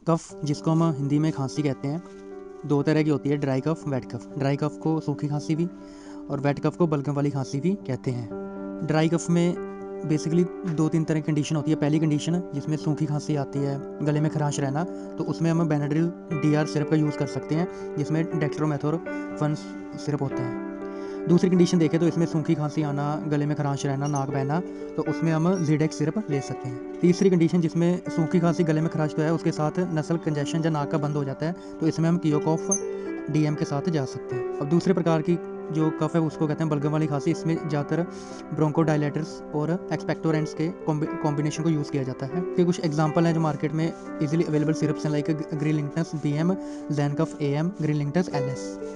कफ जिसको हम हिंदी में खांसी कहते हैं, दो तरह की होती है, ड्राई कफ, वेट कफ। ड्राई कफ को सूखी खांसी भी और वेट कफ को बलगम वाली खांसी भी कहते हैं। ड्राई कफ में बेसिकली दो तीन तरह की कंडीशन होती है। पहली कंडीशन जिसमें सूखी खांसी आती है, गले में खराश रहना, तो उसमें हम बेनाड्रिल डीआर सिरप का यूज़ कर सकते हैं, जिसमें डेक्स्ट्रोमेथोर्फन सिरप होता है। दूसरी कंडीशन देखें तो इसमें सूखी खांसी आना, गले में खराश रहना, नाक बहना, तो उसमें हम ज़िडेक्स सिरप ले सकते हैं। तीसरी कंडीशन जिसमें सूखी खांसी, गले में खराश तो है, उसके साथ नसल कंजेशन या नाक का बंद हो जाता है, तो इसमें हम कियोकॉफ डीएम के साथ जा सकते हैं। अब दूसरे प्रकार की जो कफ है उसको कहते हैं बलगम वाली खांसी। इसमें ज़्यादातर ब्रोंकोडायलेटर्स और एक्सपेक्टोरेंट्स के कॉम्बिनेशन को यूज़ किया जाता है। इसके कुछ एग्जांपल हैं जो मार्केट में इजीली अवेलेबल सिरप्स हैं, like Grilinctus BM, जैनकफ AM, Grilinctus LS।